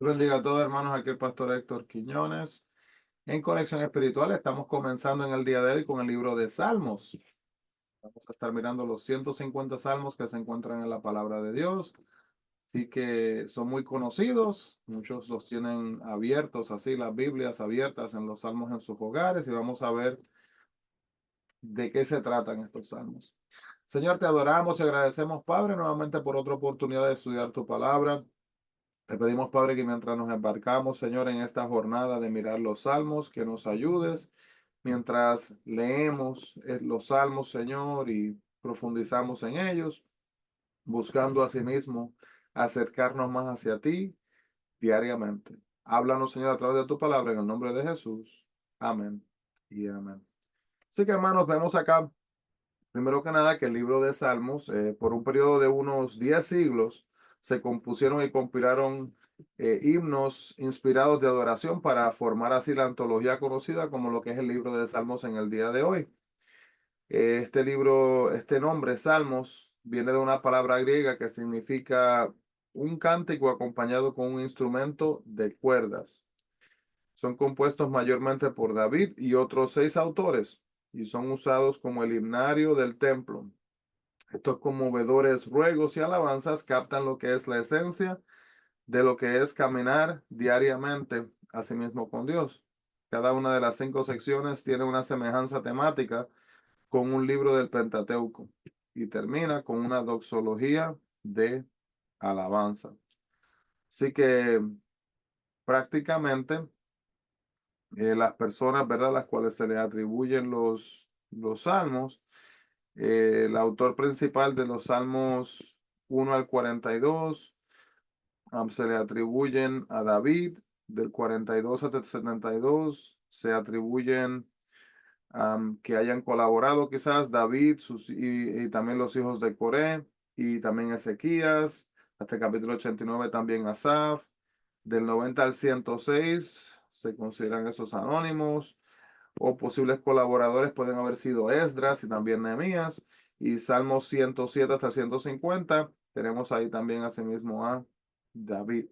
Bendiga a todos, hermanos. Aquí el pastor Héctor Quiñones. En Conexión Espiritual estamos comenzando en el día de hoy con el libro de Salmos. Vamos a estar mirando los 150 salmos que se encuentran en la palabra de Dios. Así que son muy conocidos. Muchos los tienen abiertos, así las Biblias abiertas en los salmos en sus hogares. Y vamos a ver de qué se tratan estos salmos. Señor, te adoramos y agradecemos, Padre, nuevamente por otra oportunidad de estudiar tu palabra. Te pedimos, Padre, que mientras nos embarcamos, Señor, en esta jornada de mirar los salmos, que nos ayudes mientras leemos los salmos, Señor, y profundizamos en ellos, buscando asimismo acercarnos más hacia ti diariamente. Háblanos, Señor, a través de tu palabra, en el nombre de Jesús. Amén y amén. Así que, hermanos, vemos acá, primero que nada, que el libro de Salmos, por un periodo de unos 10 siglos, se compusieron y compilaron himnos inspirados de adoración para formar así la antología conocida como lo que es el libro de Salmos en el día de hoy. Este libro, este nombre, Salmos, viene de una palabra griega que significa un cántico acompañado con un instrumento de cuerdas. Son compuestos mayormente por David y otros 6 autores y son usados como el himnario del templo. Estos conmovedores ruegos y alabanzas captan lo que es la esencia de lo que es caminar diariamente a sí mismo con Dios. Cada una de las 5 secciones tiene una semejanza temática con un libro del Pentateuco y termina con una doxología de alabanza. Así que prácticamente las personas, ¿verdad?, las cuales se les atribuyen los salmos, el autor principal de los salmos 1 al 42, se le atribuyen a David, del 42 hasta el 72, se atribuyen que hayan colaborado quizás David y también los hijos de Coré y también Ezequías, hasta el capítulo 89 también Asaf, del 90 al 106 se consideran esos anónimos, o posibles colaboradores pueden haber sido Esdras y también Nehemías, y Salmos 107 hasta 150 tenemos ahí también asimismo a David.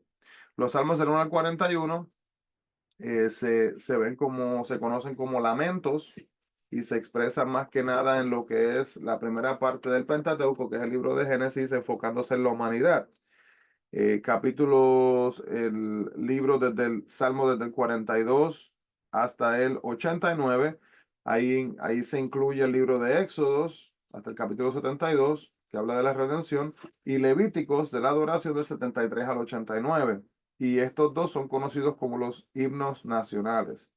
Los salmos del 1 al 41 se ven como, se conocen como lamentos y se expresan más que nada en lo que es la primera parte del Pentateuco, que es el libro de Génesis, enfocándose en la humanidad. Capítulos, el libro desde el Salmo desde el 42 hasta el 89, ahí se incluye el libro de Éxodos hasta el capítulo 72, que habla de la redención, y Levíticos de la adoración del 73 al 89. Y estos dos son conocidos como los himnos nacionales.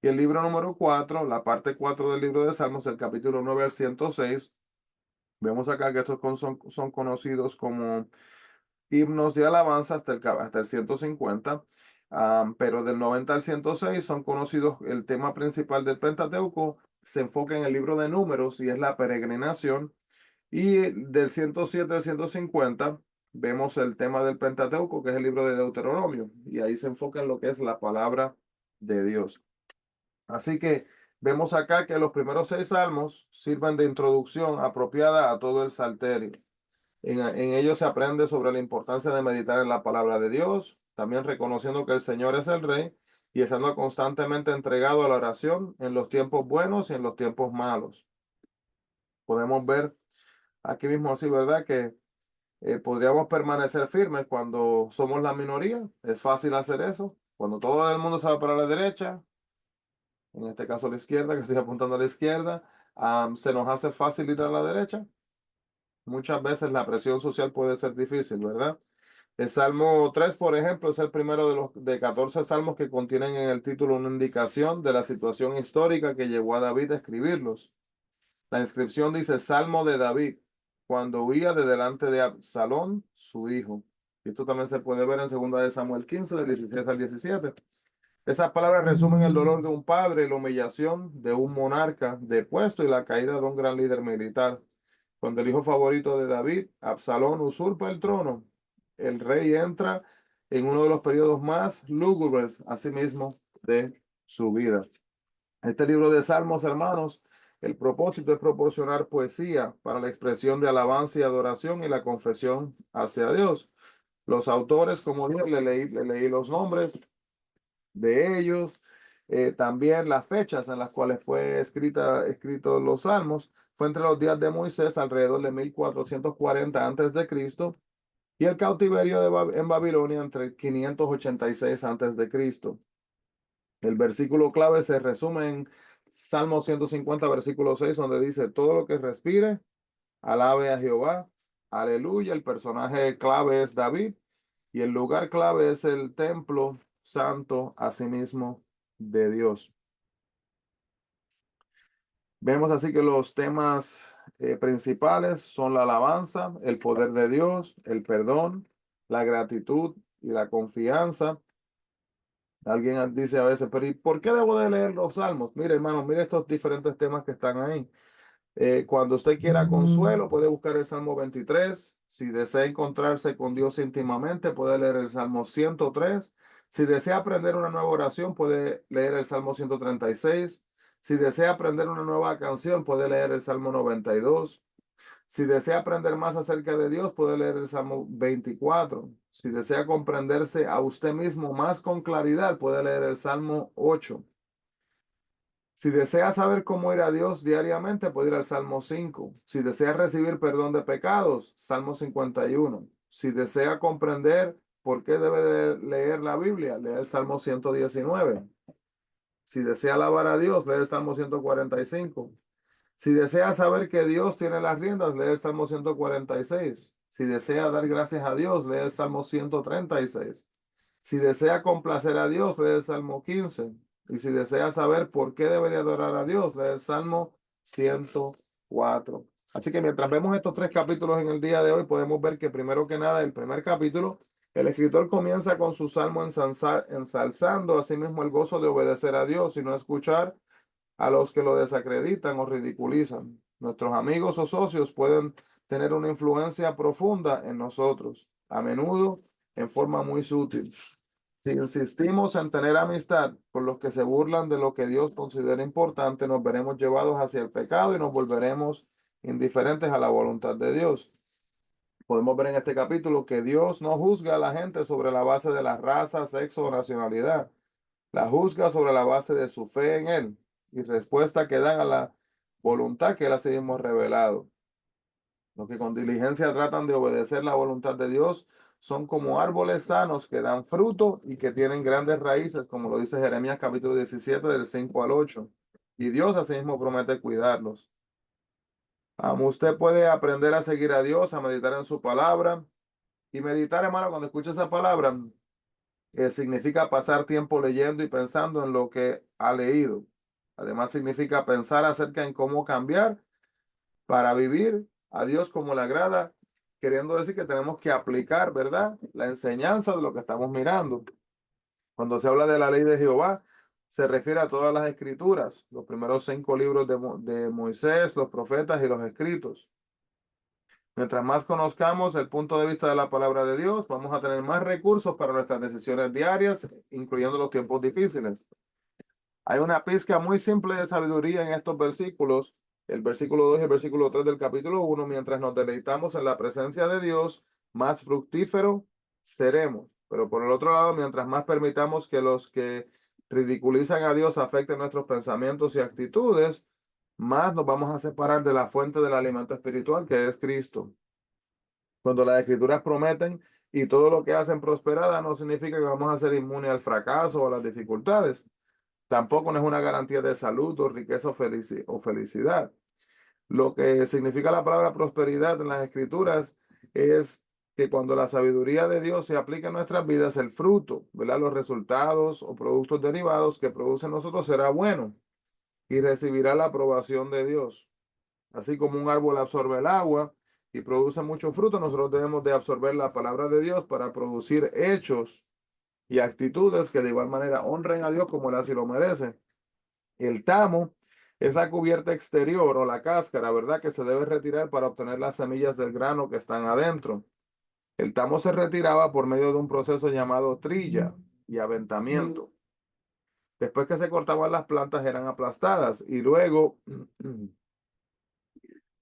Y el libro número 4, la parte 4 del libro de Salmos, del capítulo 9 al 106, vemos acá que estos son conocidos como himnos de alabanza hasta el 150, pero del 90 al 106 son conocidos, el tema principal del Pentateuco se enfoca en el libro de Números y es la peregrinación, y del 107 al 150 vemos el tema del Pentateuco, que es el libro de Deuteronomio, y ahí se enfoca en lo que es la palabra de Dios. Así que vemos acá que los primeros 6 salmos sirven de introducción apropiada a todo el salterio. En ellos se aprende sobre la importancia de meditar en la palabra de Dios, también reconociendo que el Señor es el Rey y estando constantemente entregado a la oración en los tiempos buenos y en los tiempos malos. Podemos ver aquí mismo así, ¿verdad? Que podríamos permanecer firmes cuando somos la minoría. Es fácil hacer eso. Cuando todo el mundo se va para la derecha, en este caso a la izquierda, que estoy apuntando a la izquierda, se nos hace fácil ir a la derecha. Muchas veces la presión social puede ser difícil, ¿verdad? El Salmo 3, por ejemplo, es el primero de los de 14 salmos que contienen en el título una indicación de la situación histórica que llevó a David a escribirlos. La inscripción dice Salmo de David, cuando huía de delante de Absalón, su hijo. Y esto también se puede ver en 2 de Samuel 15, del 16 al 17. Esas palabras resumen el dolor de un padre, la humillación de un monarca depuesto y la caída de un gran líder militar. Cuando el hijo favorito de David, Absalón, usurpa el trono, el rey entra en uno de los periodos más lúgubres, asimismo, de su vida. Este libro de Salmos, hermanos, el propósito es proporcionar poesía para la expresión de alabanza y adoración y la confesión hacia Dios. Los autores, como dije, le leí los nombres de ellos, también las fechas en las cuales fue escritos los salmos. Fue entre los días de Moisés, alrededor de 1440 antes de Cristo, y el cautiverio en Babilonia entre el 586 antes de Cristo. El versículo clave se resume en Salmo 150, versículo 6, donde dice: todo lo que respire, alabe a Jehová. Aleluya. El personaje clave es David y el lugar clave es el templo santo, asimismo, de Dios. Vemos así que los temas principales son la alabanza, el poder de Dios, el perdón, la gratitud y la confianza. Alguien dice a veces, pero ¿y por qué debo de leer los salmos? Mire, hermano, mire estos diferentes temas que están ahí. Cuando usted quiera consuelo, puede buscar el Salmo 23. Si desea encontrarse con Dios íntimamente, puede leer el Salmo 103. Si desea aprender una nueva oración, puede leer el Salmo 136. Si desea aprender una nueva canción, puede leer el Salmo 92. Si desea aprender más acerca de Dios, puede leer el Salmo 24. Si desea comprenderse a usted mismo más con claridad, puede leer el Salmo 8. Si desea saber cómo ir a Dios diariamente, puede ir al Salmo 5. Si desea recibir perdón de pecados, Salmo 51. Si desea comprender por qué debe de leer la Biblia, lee el Salmo 119. Si desea alabar a Dios, lee el Salmo 145. Si desea saber que Dios tiene las riendas, lee el Salmo 146. Si desea dar gracias a Dios, lee el Salmo 136. Si desea complacer a Dios, lee el Salmo 15. Y si desea saber por qué debe de adorar a Dios, lee el Salmo 104. Así que mientras vemos estos tres capítulos en el día de hoy, podemos ver que primero que nada, el primer capítulo, el escritor comienza con su salmo ensalzando asimismo el gozo de obedecer a Dios y no escuchar a los que lo desacreditan o ridiculizan. Nuestros amigos o socios pueden tener una influencia profunda en nosotros, a menudo en forma muy sutil. Si insistimos en tener amistad con los que se burlan de lo que Dios considera importante, nos veremos llevados hacia el pecado y nos volveremos indiferentes a la voluntad de Dios. Podemos ver en este capítulo que Dios no juzga a la gente sobre la base de la raza, sexo o nacionalidad. La juzga sobre la base de su fe en Él y respuesta que dan a la voluntad que Él así mismo ha revelado. Los que con diligencia tratan de obedecer la voluntad de Dios son como árboles sanos que dan fruto y que tienen grandes raíces, como lo dice Jeremías capítulo 17 del 5 al 8. Y Dios así mismo promete cuidarlos. Usted puede aprender a seguir a Dios, a meditar en su palabra. Y meditar, hermano, cuando escucha esa palabra, significa pasar tiempo leyendo y pensando en lo que ha leído. Además, significa pensar acerca en cómo cambiar para vivir a Dios como le agrada, queriendo decir que tenemos que aplicar, ¿verdad?, la enseñanza de lo que estamos mirando. Cuando se habla de la ley de Jehová, se refiere a todas las escrituras, los primeros 5 libros de Moisés, los profetas y los escritos. Mientras más conozcamos el punto de vista de la palabra de Dios, vamos a tener más recursos para nuestras decisiones diarias, incluyendo los tiempos difíciles. Hay una pizca muy simple de sabiduría en estos versículos, el versículo 2 y el versículo 3 del capítulo 1. Mientras nos deleitamos en la presencia de Dios, más fructífero seremos. Pero por el otro lado, mientras más permitamos que los que ridiculizan a Dios afecten nuestros pensamientos y actitudes, más nos vamos a separar de la fuente del alimento espiritual que es Cristo. Cuando las escrituras prometen y todo lo que hacen prosperada, no significa que vamos a ser inmunes al fracaso o a las dificultades. Tampoco no es una garantía de salud o riqueza o felicidad. Lo que significa la palabra prosperidad en las escrituras es que cuando la sabiduría de Dios se aplica en nuestras vidas, el fruto, ¿verdad?, los resultados o productos derivados que producen nosotros será bueno y recibirá la aprobación de Dios. Así como un árbol absorbe el agua y produce mucho fruto, nosotros debemos de absorber la palabra de Dios para producir hechos y actitudes que de igual manera honren a Dios como Él así lo merece. El tamo es la cubierta exterior o la cáscara, ¿verdad?, que se debe retirar para obtener las semillas del grano que están adentro. El tamo se retiraba por medio de un proceso llamado trilla y aventamiento. Después que se cortaban las plantas eran aplastadas y luego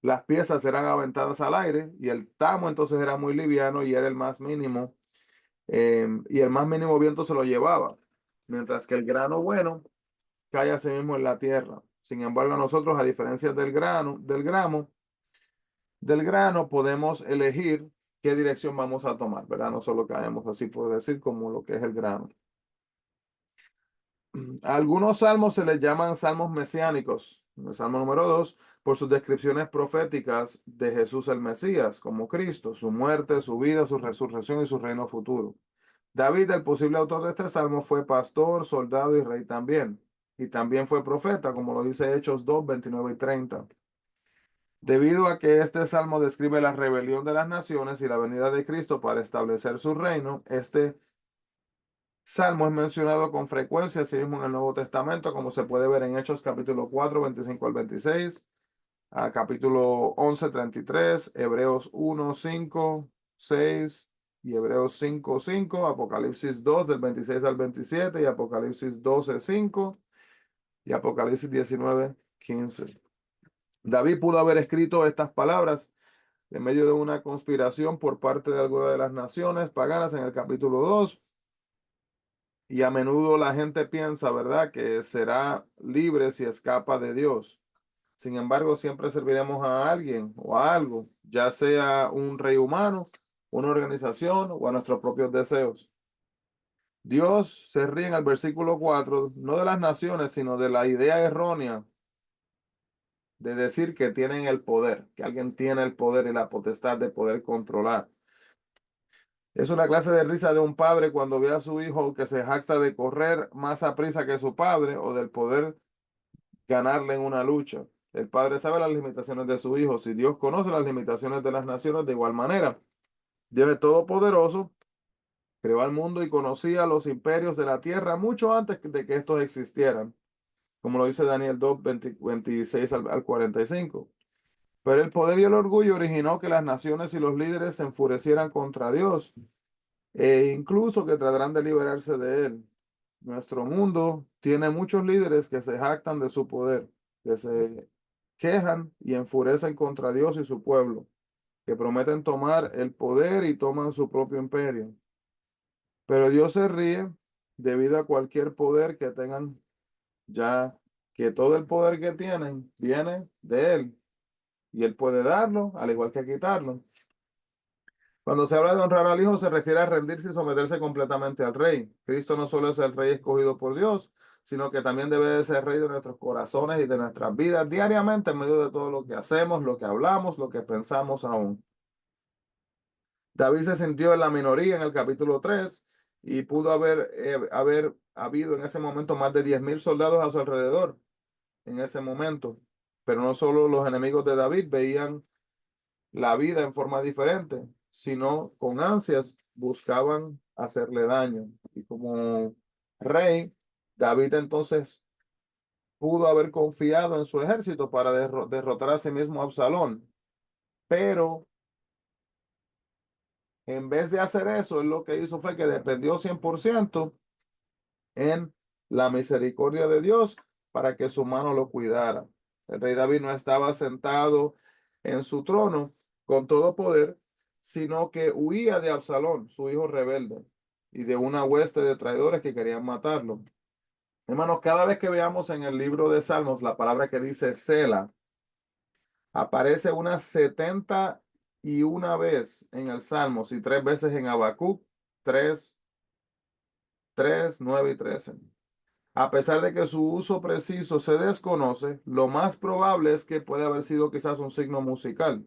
las piezas eran aventadas al aire y el tamo entonces era muy liviano y era el más mínimo y el más mínimo viento se lo llevaba, mientras que el grano bueno cae así mismo en la tierra. Sin embargo, nosotros, a diferencia del grano, podemos elegir qué dirección vamos a tomar, ¿verdad? No solo caemos así por decir como lo que es el grano. A algunos salmos se les llaman salmos mesiánicos. El salmo número 2, por sus descripciones proféticas de Jesús el Mesías, como Cristo, su muerte, su vida, su resurrección y su reino futuro. David, el posible autor de este salmo, fue pastor, soldado y rey también. Y también fue profeta, como lo dice Hechos 2, 29 y 30. Debido a que este salmo describe la rebelión de las naciones y la venida de Cristo para establecer su reino, este salmo es mencionado con frecuencia, así mismo en el Nuevo Testamento, como se puede ver en Hechos capítulo 4, 25 al 26, a capítulo 11, 33, Hebreos 1, 5, 6 y Hebreos 5, 5, Apocalipsis 2 del 26 al 27 y Apocalipsis 12, 5 y Apocalipsis 19, 15. David pudo haber escrito estas palabras en medio de una conspiración por parte de alguna de las naciones paganas en el capítulo 2. Y a menudo la gente piensa, ¿verdad?, que será libre si escapa de Dios. Sin embargo, siempre serviremos a alguien o a algo, ya sea un rey humano, una organización o a nuestros propios deseos. Dios se ríe en el versículo 4 no de las naciones, sino de la idea errónea de decir que tienen el poder, que alguien tiene el poder y la potestad de poder controlar. Es una clase de risa de un padre cuando ve a su hijo que se jacta de correr más a prisa que su padre o del poder ganarle en una lucha. El padre sabe las limitaciones de su hijo. Si Dios conoce las limitaciones de las naciones de igual manera, Dios es todopoderoso, creó al mundo y conocía los imperios de la tierra mucho antes de que estos existieran, como lo dice Daniel 2, 26 al 45. Pero el poder y el orgullo originó que las naciones y los líderes se enfurecieran contra Dios e incluso que tratarán de liberarse de él. Nuestro mundo tiene muchos líderes que se jactan de su poder, que se quejan y enfurecen contra Dios y su pueblo, que prometen tomar el poder y toman su propio imperio. Pero Dios se ríe debido a cualquier poder que tengan, ya que todo el poder que tienen viene de Él y Él puede darlo, al igual que quitarlo. Cuando se habla de honrar al Hijo, se refiere a rendirse y someterse completamente al Rey. Cristo no solo es el Rey escogido por Dios, sino que también debe de ser Rey de nuestros corazones y de nuestras vidas diariamente en medio de todo lo que hacemos, lo que hablamos, lo que pensamos aún. David se sintió en la minoría en el capítulo 3 y pudo haber habido en ese momento más de 10,000 soldados a su alrededor en ese momento. Pero no solo los enemigos de David veían la vida en forma diferente, sino con ansias buscaban hacerle daño. Y como rey, David entonces pudo haber confiado en su ejército para derrotar a sí mismo a Absalón, pero en vez de hacer eso, él lo que hizo fue que dependió 100% en la misericordia de Dios para que su mano lo cuidara. El rey David no estaba sentado en su trono con todo poder, sino que huía de Absalón, su hijo rebelde, y de una hueste de traidores que querían matarlo. Hermanos, cada vez que veamos en el libro de Salmos la palabra que dice Sela, aparece unas 71 vez en el Salmos y 3 veces en Habacuc 3, 3, 9 y 13. A pesar de que su uso preciso se desconoce, lo más probable es que puede haber sido quizás un signo musical.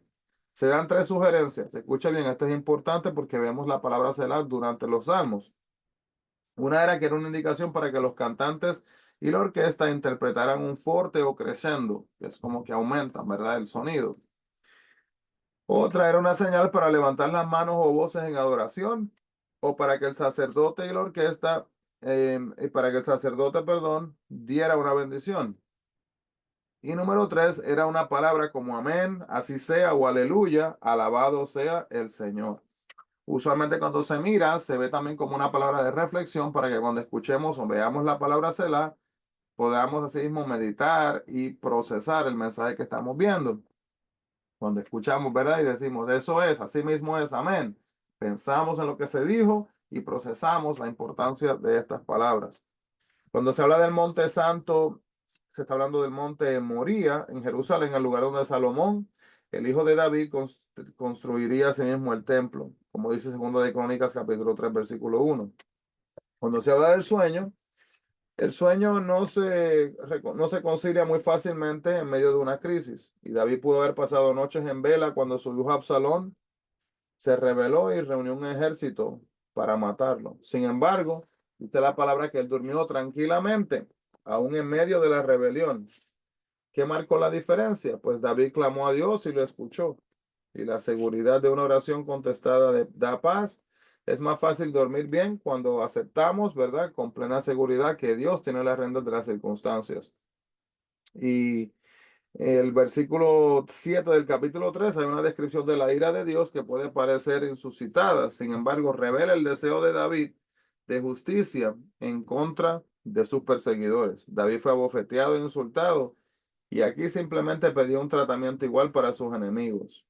Se dan 3 sugerencias. Escucha bien, esto es importante porque vemos la palabra selah durante los salmos. Una era que era una indicación para que los cantantes y la orquesta interpretaran un forte o crescendo, que es como que aumentan, ¿verdad?, el sonido. Otra era una señal para levantar las manos o voces en adoración, o para que el sacerdote y la orquesta, y para que el sacerdote, perdón, diera una bendición. Y número 3 era una palabra como amén, así sea, o aleluya, alabado sea el Señor. Usualmente cuando se mira, se ve también como una palabra de reflexión para que cuando escuchemos o veamos la palabra Selah, podamos así mismo meditar y procesar el mensaje que estamos viendo. Cuando escuchamos, ¿verdad? Y decimos, eso es, así mismo es, amén. Pensamos en lo que se dijo y procesamos la importancia de estas palabras. Cuando se habla del Monte Santo, se está hablando del Monte Moría en Jerusalén, el lugar donde Salomón, el hijo de David, construiría así mismo el templo, como dice 2 de Crónicas, capítulo 3, versículo 1. Cuando se habla del sueño, el sueño no se concilia muy fácilmente en medio de una crisis. Y David pudo haber pasado noches en vela cuando su hijo Absalón se rebeló y reunió un ejército para matarlo. Sin embargo, dice la palabra que él durmió tranquilamente, aún en medio de la rebelión. ¿Qué marcó la diferencia? Pues David clamó a Dios y lo escuchó. Y la seguridad de una oración contestada da paz. Es más fácil dormir bien cuando aceptamos, ¿verdad? Con plena seguridad que Dios tiene las riendas de las circunstancias. Y el versículo 7 del capítulo 3 hay una descripción de la ira de Dios que puede parecer insuscitada. Sin embargo, revela el deseo de David de justicia en contra de sus perseguidores. David fue abofeteado e insultado y aquí simplemente pidió un tratamiento igual para sus enemigos.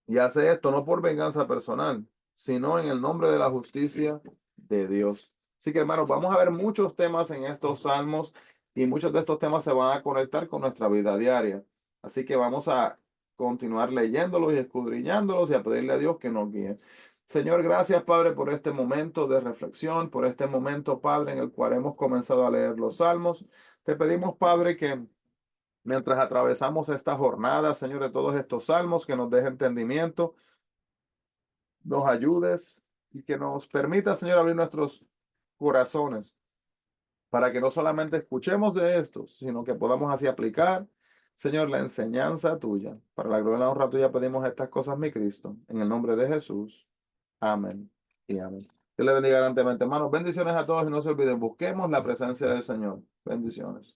Y hace esto no por venganza personal, sino en el nombre de la justicia de Dios. Así que, hermanos, vamos a ver muchos temas en estos salmos y muchos de estos temas se van a conectar con nuestra vida diaria. Así que vamos a continuar leyéndolos y escudriñándolos y a pedirle a Dios que nos guíe. Señor, gracias, Padre, por este momento de reflexión, por este momento, Padre, en el cual hemos comenzado a leer los salmos. Te pedimos, Padre, que mientras atravesamos esta jornada, Señor, de todos estos salmos, que nos deje entendimiento, nos ayudes y que nos permita, Señor, abrir nuestros corazones para que no solamente escuchemos de estos, sino que podamos así aplicar, Señor, la enseñanza tuya. Para la gloria y la honra tuya pedimos estas cosas, mi Cristo, en el nombre de Jesús. Amén y amén. Dios le bendiga grandemente, hermanos. Bendiciones a todos y no se olviden, busquemos la presencia del Señor. Bendiciones.